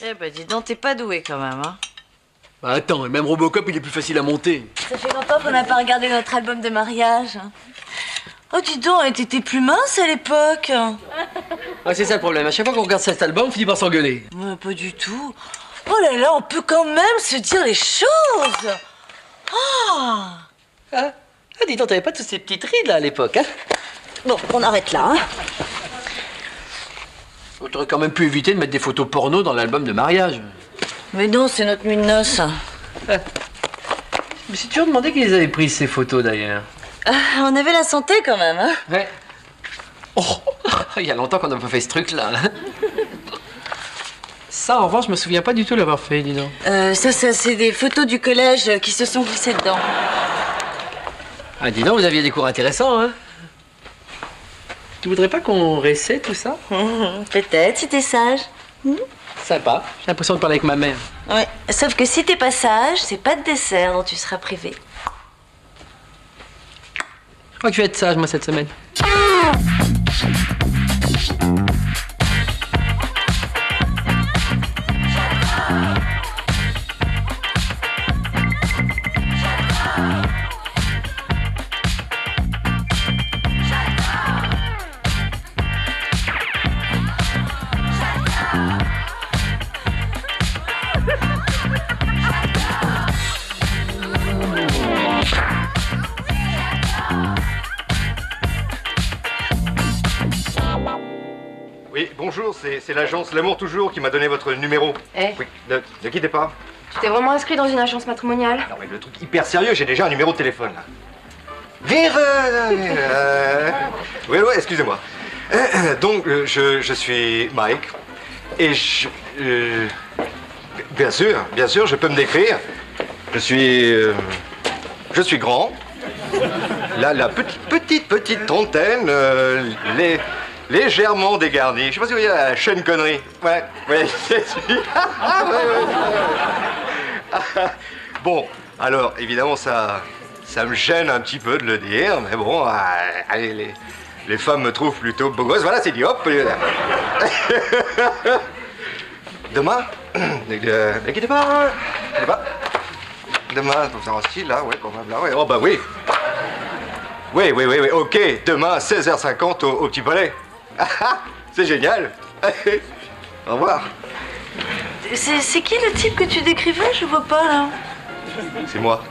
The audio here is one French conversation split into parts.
Eh ben dis donc, t'es pas doué quand même, hein. Bah attends, même Robocop, il est plus facile à monter. Ça fait longtemps qu'on n'a pas regardé notre album de mariage. Oh dis donc, t'étais plus mince à l'époque. Ah, c'est ça le problème, à chaque fois qu'on regarde cet album, on finit par s'engueuler. Pas du tout. Oh là là, on peut quand même se dire les choses. Ah, dis donc, t'avais pas tous ces petites rides là à l'époque, hein? Bon, on arrête là, hein. T'aurais quand même pu éviter de mettre des photos porno dans l'album de mariage. Mais non, c'est notre nuit de noces. Mais c'est toujours demandé qui les avait prises ces photos d'ailleurs. On avait la santé quand même, hein. Ouais. Oh, il y a longtemps qu'on n'a pas fait ce truc-là. Ça, en revanche, je me souviens pas du tout l'avoir fait, dis donc. Ça, c'est des photos du collège qui se sont glissées dedans. Ah, dis donc, vous aviez des cours intéressants, hein? Tu voudrais pas qu'on réessaie tout ça? Peut-être, si t'es sage. Sympa. J'ai l'impression de parler avec ma mère. Ouais, sauf que si t'es pas sage, c'est pas de dessert dont tu seras privé. Je crois que je vais être sage, moi, cette semaine. Oui, bonjour, c'est l'agence L'amour toujours qui m'a donné votre numéro. Eh. Oui, ne quittez pas. Tu t'es vraiment inscrit dans une agence matrimoniale? Non mais le truc hyper sérieux, j'ai déjà un numéro de téléphone là. Oui, excusez-moi. Donc, je suis Mike. Et bien sûr, je peux me décrire. Je suis grand. La petite trentaine, légèrement dégarni. Je sais pas si vous voyez la chaîne connerie. Ouais, c'est celui. Bon, alors, évidemment, ça me gêne un petit peu de le dire, mais bon, allez, les femmes me trouvent plutôt beau gosse. Voilà, c'est dit, hop. Demain, ne quittez pas. Demain, faut faire un style, là, ouais, quand même, là, ouais. Oh, bah oui. Oui, ok. Demain, à 16h50 au Petit Palais. C'est génial. Au revoir. C'est qui le type que tu décrivais? Je vois pas, là. C'est moi.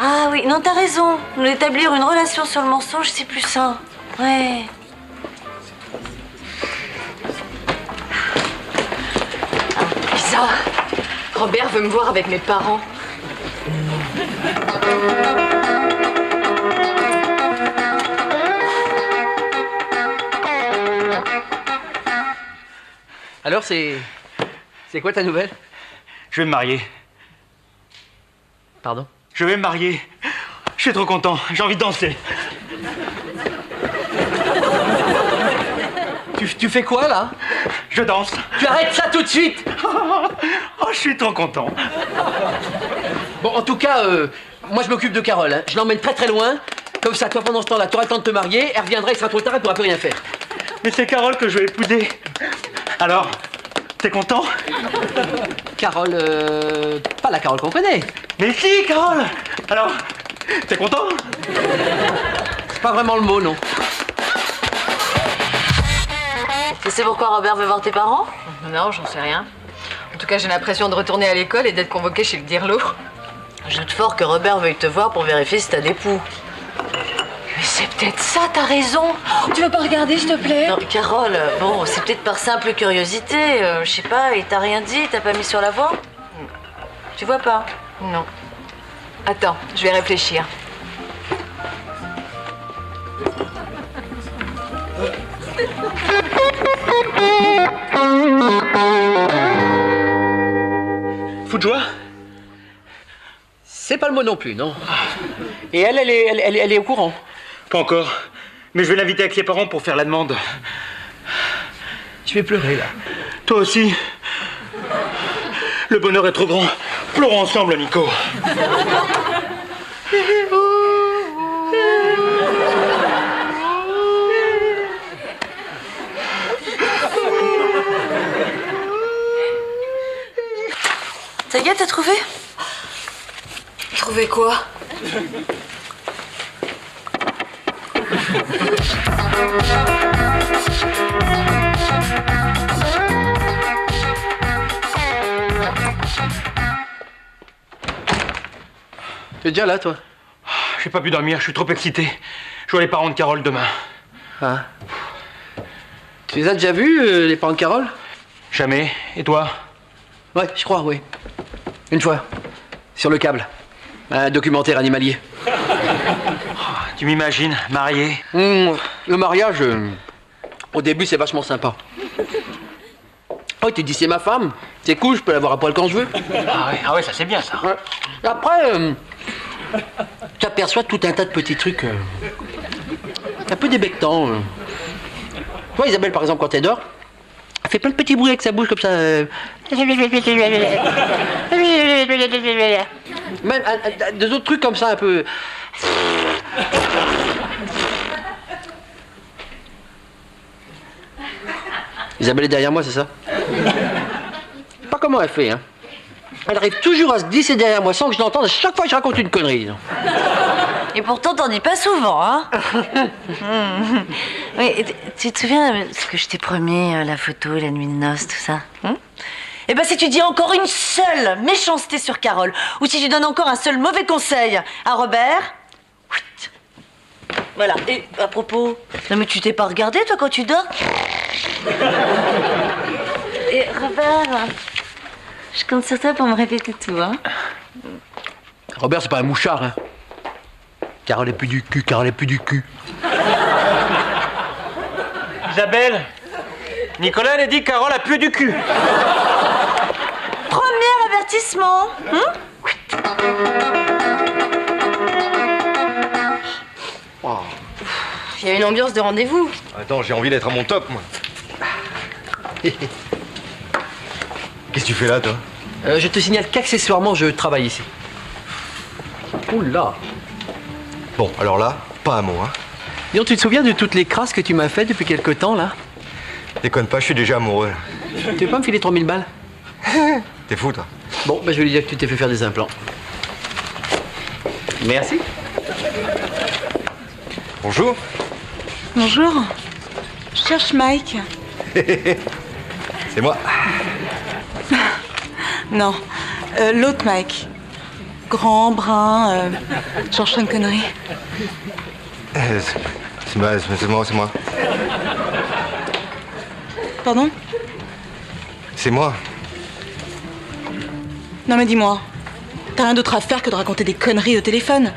Ah oui, non, t'as raison. Établir une relation sur le mensonge, c'est plus sain. Ouais. Bizarre. Robert veut me voir avec mes parents. Alors, c'est quoi ta nouvelle? Je vais me marier. Pardon? Je vais me marier. Je suis trop content. J'ai envie de danser. Tu fais quoi, là? Je danse. Tu arrêtes ça tout de suite! Oh, je suis trop content. Bon, en tout cas, moi, je m'occupe de Carole. Hein. Je l'emmène très très loin. Comme ça, toi, pendant ce temps-là, tu auras le temps de te marier. Elle reviendra, il sera trop tard, elle pourra plus rien faire. Mais c'est Carole que je vais épouser. Alors, t'es content? Carole, pas la Carole qu'on connaît. Mais si, Carole. Alors, t'es content? C'est pas vraiment le mot, non. Tu sais pourquoi Robert veut voir tes parents? Non, j'en sais rien. En tout cas, j'ai l'impression de retourner à l'école et d'être convoquée chez le dirlo. Je doute fort que Robert veuille te voir pour vérifier si t'as d'époux. Mais c'est peut-être ça, t'as raison. Tu veux pas regarder, s'il te plaît? Non, Carole, bon, c'est peut-être par simple curiosité. Je sais pas, il t'a rien dit, t'as pas mis sur la voie? Tu vois pas? Non. Attends, je vais réfléchir. Fou de joie? C'est pas le mot non plus, non. Et elle est au courant? Pas encore. Mais je vais l'inviter avec les parents pour faire la demande. Je vais pleurer, là. Toi aussi. Le bonheur est trop grand. Pleurons ensemble, Nico. Ça y est, t'as trouvé? Trouver quoi? T'es déjà là, toi? J'ai pas pu dormir, je suis trop excité. Je vois les parents de Carole demain. Ah. Tu les as déjà vus, les parents de Carole? Jamais. Et toi? Ouais, je crois, oui. Une fois. Sur le câble. Un documentaire animalier. Tu m'imagines, marié? Le mariage, au début, c'est vachement sympa. Oh, tu te dis, c'est ma femme. C'est cool, je peux l'avoir à poil quand je veux. Ah ouais, ça c'est bien ça. Ouais. Après, tu aperçois tout un tas de petits trucs un peu débectants. Tu vois, Isabelle, par exemple, quand elle dort, elle fait plein de petits bruits avec sa bouche comme ça. Même des autres trucs comme ça, un peu. Isabelle est derrière moi, c'est ça? Je sais pas comment elle fait, hein. Elle arrive toujours à se glisser derrière moi sans que je l'entende. À chaque fois, je raconte une connerie. Et pourtant, t'en dis pas souvent, hein? Oui, tu te souviens de ce que je t'ai promis, la photo, la nuit de noces, tout ça? Eh ben, si tu dis encore une seule méchanceté sur Carole, ou si tu donnes encore un seul mauvais conseil à Robert... Voilà. Et à propos... Non mais tu t'es pas regardé, toi, quand tu dors? Et Robert... Je compte sur toi pour me répéter tout, hein? Robert, c'est pas un mouchard, hein. Carole est plus du cul, Carole est plus du cul. Isabelle, Nicolas elle a dit que Carole a plus du cul. Premier avertissement, Il y a une ambiance de rendez-vous. Attends, j'ai envie d'être à mon top, moi. Qu'est-ce que tu fais là, toi? Je te signale qu'accessoirement, je travaille ici. Oula. Bon, alors là, pas un mot, hein. Dis, tu te souviens de toutes les crasses que tu m'as faites depuis quelque temps, là? Déconne pas, je suis déjà amoureux. Tu veux pas me filer 3000 balles? T'es fou, toi? Bon, ben je vais lui dire que tu t'es fait faire des implants. Merci. Bonjour. Bonjour. Je cherche Mike. C'est moi. Non, l'autre Mike. Grand, brun, Georges Sean Connery. C'est moi. Pardon? C'est moi. Non mais dis-moi, t'as rien d'autre à faire que de raconter des conneries au téléphone?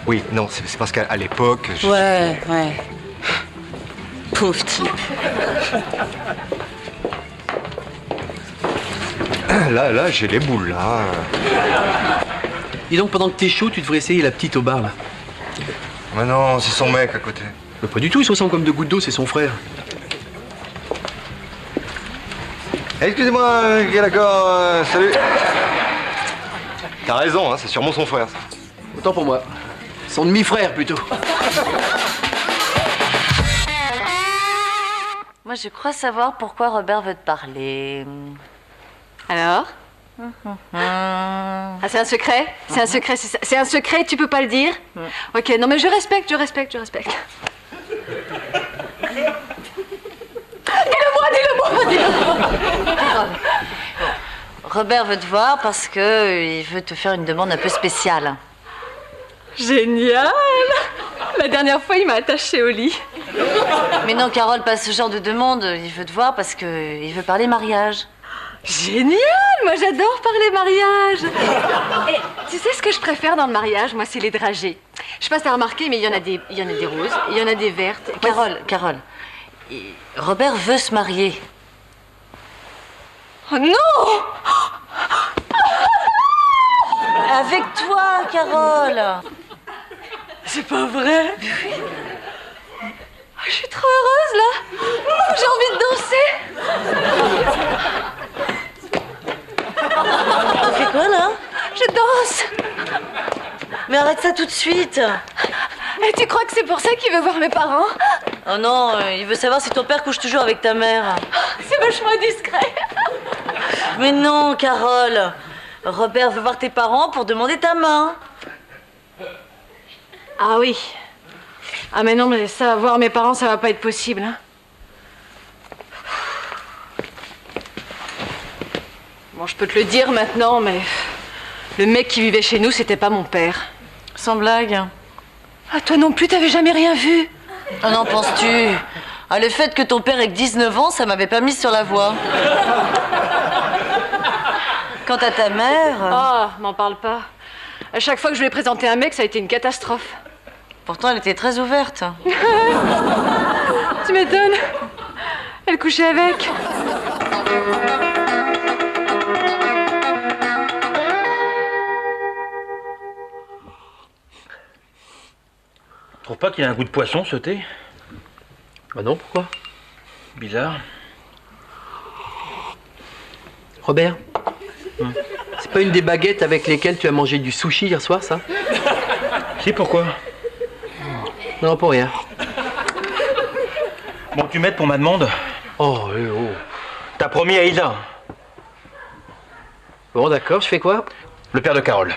Oui, non, c'est parce qu'à l'époque... Ouais. Pauvre type. Là, j'ai les boules, là. Dis donc, pendant que t'es chaud, tu devrais essayer la petite au bar, là. Mais non, c'est son mec à côté. Mais pas du tout, il se ressemble comme deux gouttes d'eau, c'est son frère. Excusez-moi, d'accord, salut. T'as raison, hein, c'est sûrement son frère, ça. Autant pour moi. Son demi-frère, plutôt. Moi, je crois savoir pourquoi Robert veut te parler. Alors? Ah, c'est un secret? C'est un secret, c'est ça. C'est un secret, tu peux pas le dire? Ok, non mais je respecte. Dis-le-moi. Robert veut te voir parce que il veut te faire une demande un peu spéciale. Génial! La dernière fois, il m'a attachée au lit. Mais non, Carole, pas ce genre de demande. Il veut te voir parce que il veut parler mariage. Génial! Moi, j'adore parler mariage. Et tu sais ce que je préfère dans le mariage? Moi, c'est les dragées. Je sais pas si t'as remarqué, mais il y en a des roses, il y en a des vertes. Carole, Robert veut se marier. Oh non! Avec toi, Carole. C'est pas vrai? Je suis trop heureuse, là. J'ai envie de danser. Tu fais quoi, là? Je danse. Mais arrête ça tout de suite. Et tu crois que c'est pour ça qu'il veut voir mes parents? Oh non, il veut savoir si ton père couche toujours avec ta mère. C'est vachement discret. Mais non, Carole. Robert veut voir tes parents pour demander ta main. Ah oui. Ah mais non, mais ça, voir mes parents, ça va pas être possible. Hein. Bon, je peux te le dire maintenant, mais le mec qui vivait chez nous, c'était pas mon père. Sans blague. Ah, toi non plus, t'avais jamais rien vu? Ah non, penses-tu? Ah, le fait que ton père ait que 19 ans, ça m'avait pas mise sur la voie. Quant à ta mère... Ah, m'en parle pas. À chaque fois que je lui ai présenté un mec, ça a été une catastrophe. Pourtant, elle était très ouverte. Tu m'étonnes. Elle couchait avec. Tu trouves pas qu'il a un goût de poisson, ce thé? Bah non, pourquoi? Bizarre. Robert, c'est pas une des baguettes avec lesquelles tu as mangé du sushi hier soir, ça? Si, pourquoi? Non, pour rien. Bon, tu m'aides pour ma demande? Oh. T'as promis à Isa. Bon, d'accord, je fais quoi? Le père de Carole.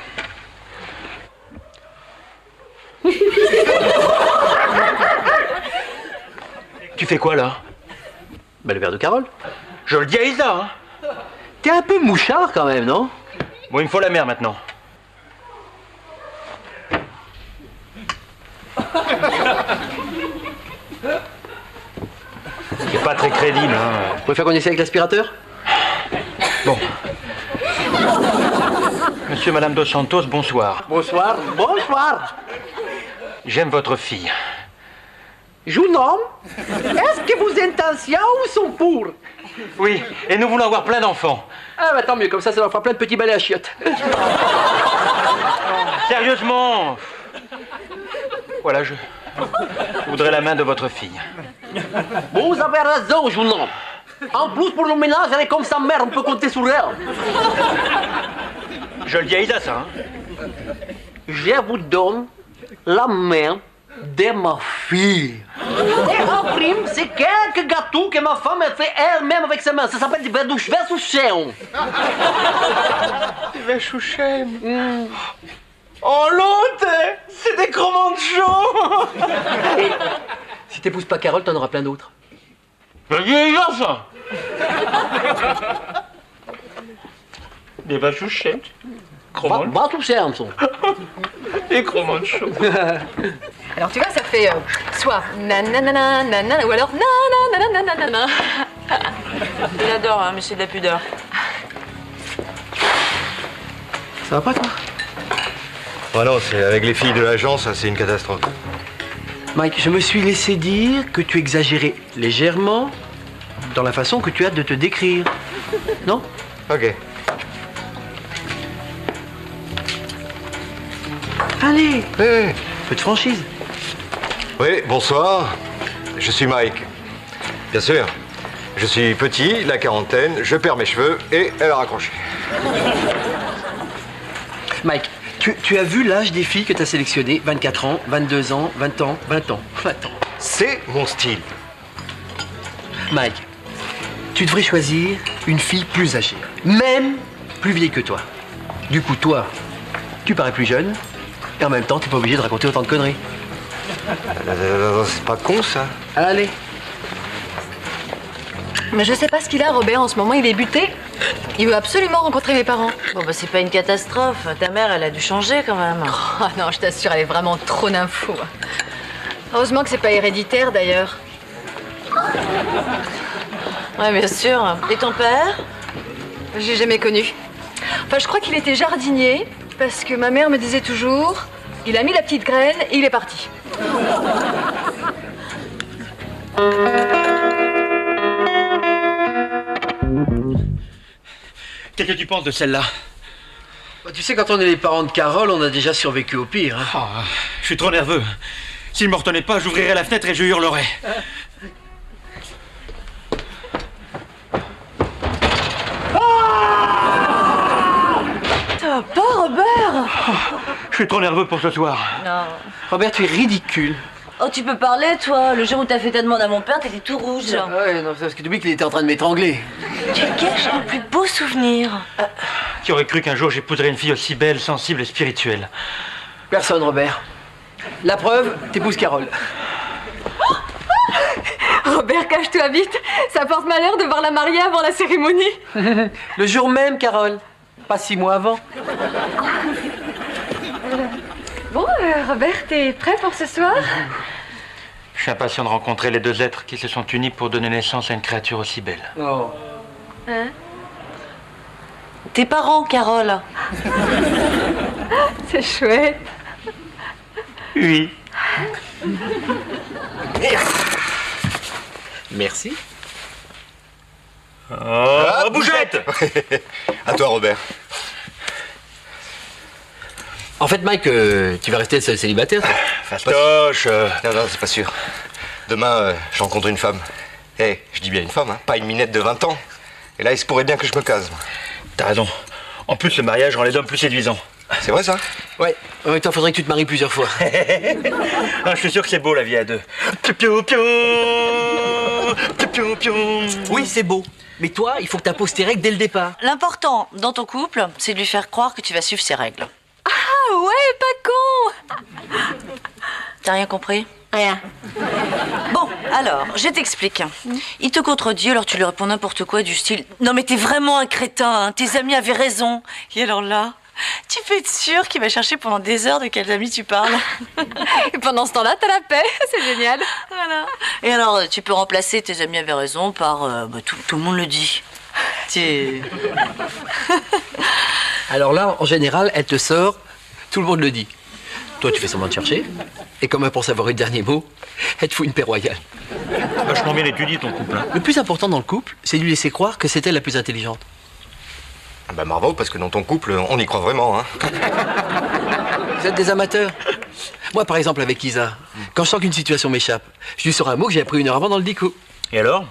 Tu fais quoi, là? Bah, le père de Carole. Je le dis à Isa, hein? T'es un peu mouchard, quand même, non? Bon, il me faut la mère, maintenant. C'est pas très crédible, hein? Vous pouvez faire qu'on essaie avec l'aspirateur? Bon. Monsieur, Madame Dos Santos, bonsoir. Bonsoir. Bonsoir. J'aime votre fille. Jeune homme, est-ce que vos intentions sont pour? Oui, et nous voulons avoir plein d'enfants. Ah bah tant mieux, comme ça leur fera plein de petits balais à chiottes. Sérieusement. Voilà, je voudrais la main de votre fille. Vous avez raison, jeune homme. En plus, pour le ménage, elle est comme sa mère, on peut compter sur elle. Je le dis à Isa, ça, hein? Je vous donne la main de ma fille. Et en prime, c'est quelques gâteaux que ma femme a fait elle-même avec ses mains. Ça s'appelle des verchouchens. Des verchouchens. Oh l'autre, c'est des cromanchons. Et si t'épouses pas Carole, t'en auras plein d'autres. Je dis à Isa, ça. Des verchouchens. Verchouchens. Des cromanchons. Alors tu vois, ça fait soit nanana, nanana, ou alors nanana, nanana. Il adore, hein, mais c'est de la pudeur. Ça va pas, toi? Oh non, c'est avec les filles de l'agence, c'est une catastrophe. Mike, je me suis laissé dire que tu exagérais légèrement dans la façon que tu as de te décrire. Non? Ok. Allez, Hey. peu de franchise. Oui, bonsoir. Je suis Mike. Bien sûr. Je suis petit, la quarantaine, je perds mes cheveux et elle a raccroché. Mike, tu as vu l'âge des filles que tu as sélectionnées? 24 ans, 22 ans, 20 ans, 20 ans. 20 ans. C'est mon style. Mike, tu devrais choisir une fille plus âgée, même plus vieille que toi. Du coup, toi, tu parais plus jeune, et en même temps, t'es pas obligé de raconter autant de conneries. C'est pas con, ça. Allez. Mais je sais pas ce qu'il a, Robert, en ce moment, il est buté. Il veut absolument rencontrer mes parents. Bon, bah, c'est pas une catastrophe. Ta mère, elle a dû changer, quand même. Ah non, je t'assure, elle est vraiment trop nympho. Heureusement que c'est pas héréditaire, d'ailleurs. Ouais, bien sûr. Et ton père? J'ai jamais connu. Enfin, je crois qu'il était jardinier, parce que ma mère me disait toujours, il a mis la petite graine et il est parti. Qu'est-ce que tu penses de celle-là? Bah, tu sais, quand on est les parents de Carole, on a déjà survécu au pire. Hein. Oh, je suis trop nerveux. S'il me retenait pas, j'ouvrirais la fenêtre et je hurlerais. Ça va pas, Robert? Je suis trop nerveux pour ce soir. Non. Robert, tu es ridicule. Oh, tu peux parler, toi. Le jour où t'as fait ta demande à mon père, t'étais tout rouge. Ouais, non, c'est parce que tu oublies qu'il était en train de m'étrangler. Tu caches mon plus beau souvenir. Qui aurait cru qu'un jour j'épouserais une fille aussi belle, sensible et spirituelle? Personne, Robert. La preuve, t'épouses Carole. Robert, cache-toi vite. Ça porte malheur de voir la mariée avant la cérémonie. Le jour même, Carole. Pas 6 mois avant. Bon, Robert, t'es prêt pour ce soir? Je suis impatient de rencontrer les deux êtres qui se sont unis pour donner naissance à une créature aussi belle. Oh. Hein? Tes parents, Carole. C'est chouette. Oui. Merci. Oh, Bougette! À toi, Robert. En fait, Mike, tu vas rester célibataire, toi? Fastoche. Non, non, c'est pas sûr. Demain, je rencontre une femme. Eh, je dis bien une femme, hein, pas une minette de 20 ans. Et là, il se pourrait bien que je me case. Moi. T'as raison. En plus, le mariage rend les hommes plus séduisants. C'est vrai, ça? Ouais. En même temps, faudrait que tu te maries plusieurs fois. Ah, je suis sûr que c'est beau, la vie à deux. Piou, piou, piou. Piou, piou, piou. Oui, c'est beau. Mais toi, il faut que t'imposes tes règles dès le départ. L'important dans ton couple, c'est de lui faire croire que tu vas suivre ses règles. Ah ouais, pas con. T'as rien compris? Rien. Bon, alors, je t'explique. Il te contredit, alors tu lui réponds n'importe quoi du style « Non mais t'es vraiment un crétin, hein, tes amis avaient raison ». Et alors là, tu peux être sûr qu'il va chercher pendant des heures de quels amis tu parles. Et pendant ce temps-là, t'as la paix. C'est génial. Voilà. Et alors, tu peux remplacer tes amis avaient raison par tout le monde le dit. Alors là, en général, elle te sort, tout le monde le dit. Toi, tu fais semblant de chercher, et comme pour savoir le dernier mot, elle te fout une paix royale. Vachement bien étudié ton couple. Hein. Le plus important dans le couple, c'est de lui laisser croire que c'est elle la plus intelligente. Bah bravo, parce que dans ton couple, on y croit vraiment, hein. Vous êtes des amateurs. Moi, par exemple, avec Isa, quand je sens qu'une situation m'échappe, je lui sors un mot que j'ai appris 1 heure avant dans le dico. Et alors?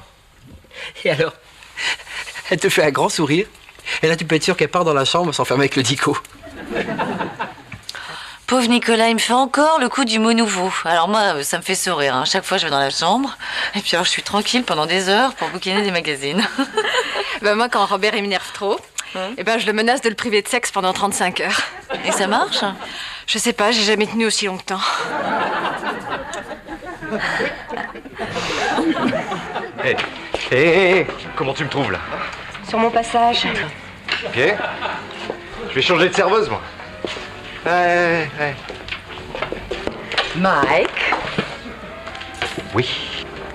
Et alors, elle te fait un grand sourire, et là, tu peux être sûr qu'elle part dans la chambre s'enfermer avec le dico. Pauvre Nicolas, il me fait encore le coup du mot nouveau. Alors moi, ça me fait sourire. Hein. Chaque fois, je vais dans la chambre, et puis alors je suis tranquille pendant des heures pour bouquiner des magazines. Ben moi, quand Robert il m'énerve trop, eh ben, je le menace de le priver de sexe pendant 35 heures. Et ça marche? Je sais pas, j'ai jamais tenu aussi longtemps. Hé, comment tu me trouves, là? Sur mon passage. Ok. Je vais changer de serveuse, moi. Ouais. Mike, Oui.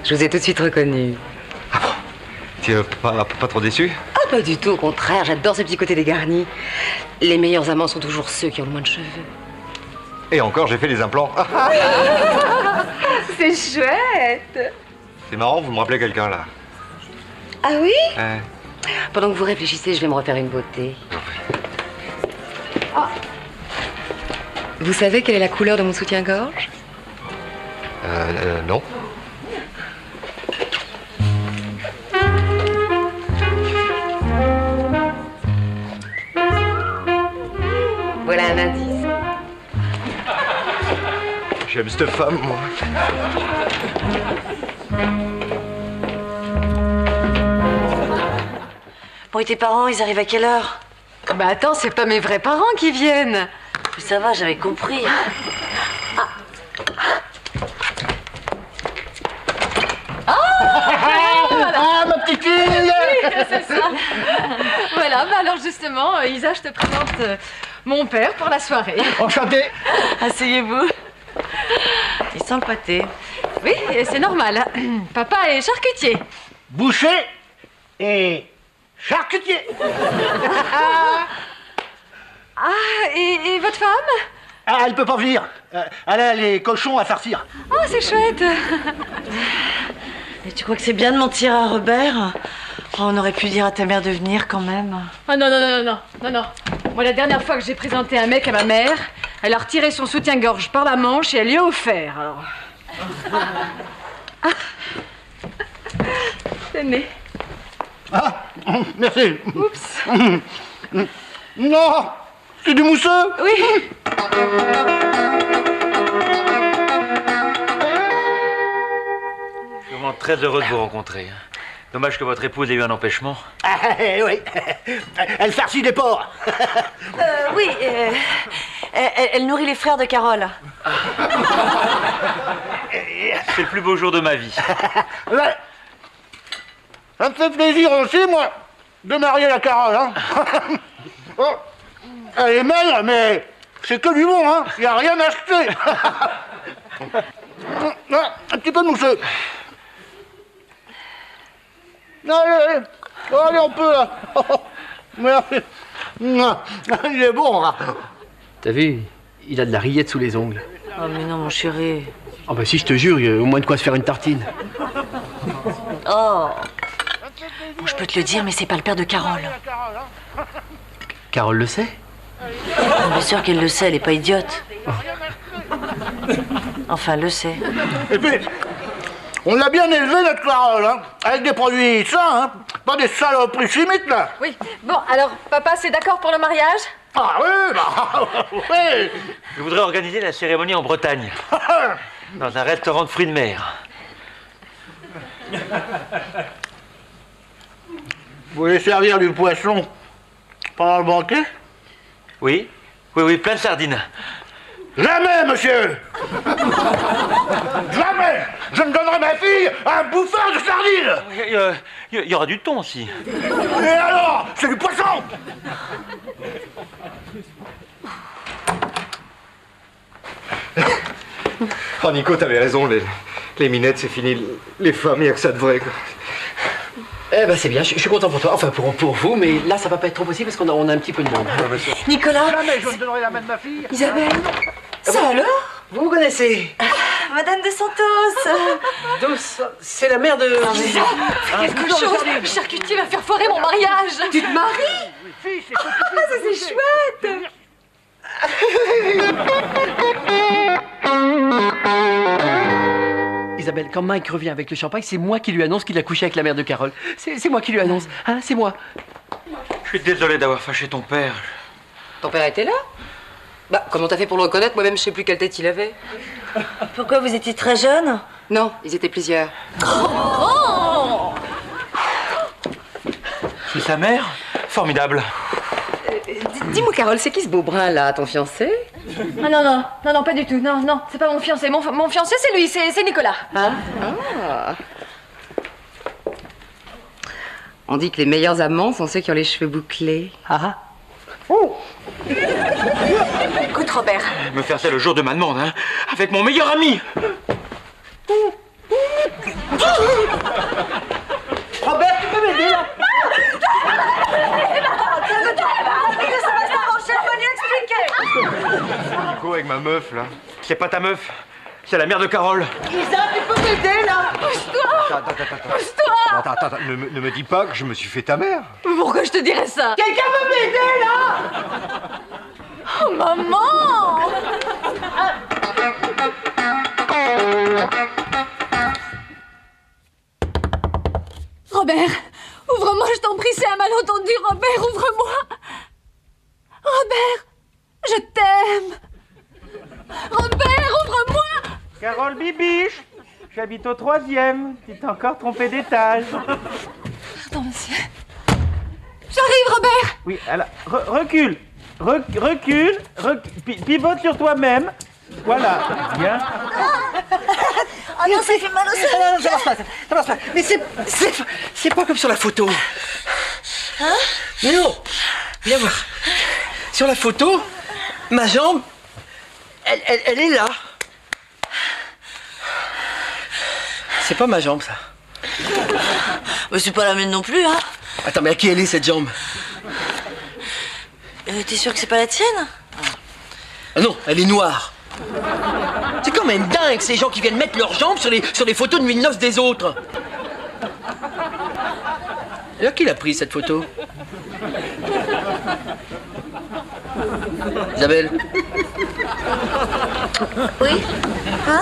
je vous ai tout de suite reconnu. Tu es pas trop déçu? Ah, pas du tout, au contraire, j'adore ce petit côté dégarni. Les meilleurs amants sont toujours ceux qui ont le moins de cheveux. Et encore, j'ai fait les implants. C'est chouette. C'est marrant, vous me rappelez quelqu'un, là. Ah oui? Ouais. Pendant que vous réfléchissez, je vais me refaire une beauté. Ah. Vous savez quelle est la couleur de mon soutien-gorge? Non. Voilà un indice. J'aime cette femme, moi. Bon, et tes parents, ils arrivent à quelle heure? Bah attends, c'est pas mes vrais parents qui viennent. Mais ça va, j'avais compris. Ah, ma petite fille! C'est ça. Voilà, bah alors justement, Isa, je te présente mon père pour la soirée. Enchanté! Asseyez-vous. Ils sont le pâté. Oui, et c'est normal. Hein. Papa est charcutier. Boucher et charcutier! Ah, et votre femme? Ah, elle peut pas venir. Elle a les cochons à farcir. Oh, c'est chouette. Et tu crois que c'est bien de mentir à Robert? Oh, on aurait pu dire à ta mère de venir quand même. Oh non. Moi, la dernière fois que j'ai présenté un mec à ma mère, elle a retiré son soutien-gorge par la manche et elle lui a offert. Alors... Tenez. Ah, merci. Oups. Non, c'est du mousseux. Oui. Je suis vraiment très heureux de vous rencontrer. Dommage que votre épouse ait eu un empêchement. Ah, oui. Elle farcit des porcs. Oui, elle nourrit les frères de Carole. C'est le plus beau jour de ma vie. Ouais. Ça me fait plaisir aussi, moi, de marier la Carole. Hein. Oh, elle est maigre, mais c'est que du bon, hein. Il n'y a rien à acheter. Un petit peu de mousseux. Allez, allez, on peut, là. Merci. Il est bon, là. T'as vu, il a de la rillette sous les ongles. Oh, mais non, mon chéri. Oh bah si, je te jure, il y a au moins de quoi se faire une tartine. Oh. Bon, je peux te le dire, mais c'est pas le père de Carole. Carole le sait? Bien sûr qu'elle le sait, elle est pas idiote. Enfin, elle le sait. Et puis, on l'a bien élevé, notre Carole, hein. Avec des produits sains, hein. Pas des saloperies chimiques, là. Oui. Bon, alors, papa, c'est d'accord pour le mariage? Ah oui, bah, oui. Je voudrais organiser la cérémonie en Bretagne. Dans un restaurant de fruits de mer. Vous voulez servir du poisson pendant le banquet? Oui, oui, oui, plein de sardines. Jamais, monsieur. Jamais. Je ne donnerai ma fille à un bouffeur de sardines. Il y aura du thon aussi. Et alors? C'est du poisson. Oh, Nico, t'avais raison, les minettes, c'est fini. Les femmes, il n'y a que ça de vrai, quoi. Eh ben c'est bien, je suis content pour toi, enfin pour vous, mais là ça va pas être trop possible parce qu'on a un petit peu de monde. Nicolas. Jamais je ne donnerai la main de ma fille. Isabelle. Ça alors? Vous connaissez? Madame de Santos. Donc c'est la mère de... Quelque chose. Le charcutier va faire foirer mon mariage. Tu te maries? Fille, c'est Ça, c'est chouette. Isabelle, quand Mike revient avec le champagne, c'est moi qui lui annonce qu'il a couché avec la mère de Carole. C'est moi qui lui annonce, hein, c'est moi. Je suis désolé d'avoir fâché ton père. Ton père était là? Bah, comment t'as fait pour le reconnaître? Moi-même, je sais plus quelle tête il avait. Pourquoi vous étiez très jeune? Non, ils étaient plusieurs. C'est sa mère? Formidable. Dis-moi, Carole, c'est qui ce beau brun là, ton fiancé? Ah non, pas du tout. Non, c'est pas mon fiancé. Mon fiancé, c'est lui, c'est Nicolas. Hein? Ah. On dit que les meilleurs amants sont ceux qui ont les cheveux bouclés. Ah. Écoute, Robert. Me faire ça le jour de ma demande, hein, avec mon meilleur ami. Robert, tu peux m'aider là? Nico, avec ma meuf, là. C'est pas ta meuf, c'est la mère de Carole. Isa, tu peux m'aider là? Attends, ne me dis pas que je me suis fait ta mère. Pourquoi je te dirais ça? Quelqu'un peut m'aider là? Oh, maman! Robert, ouvre-moi, je t'en prie, c'est un malentendu. Robert, ouvre-moi. Robert, je t'aime. Robert, ouvre-moi. Carole Bibiche, j'habite au 3e. Tu t'es encore trompé d'étage. Pardon, monsieur. J'arrive, Robert. Oui, alors, recule. Recule. Pivote sur toi-même. Voilà, bien. Oh non, ça fait mal au sein. Ça marche pas. Mais c'est pas comme sur la photo. Hein? Mais non, viens voir. Sur la photo, ma jambe, elle est là. C'est pas ma jambe, ça. Mais c'est pas la mienne non plus, hein. Attends, mais à qui elle est, cette jambe? T'es sûr que c'est pas la tienne? Ah non, elle est noire. C'est quand même dingue, ces gens qui viennent mettre leurs jambes sur les photos de nuit de noces des autres. Et là, qui l'a pris, cette photo? Isabelle? Oui? Hein?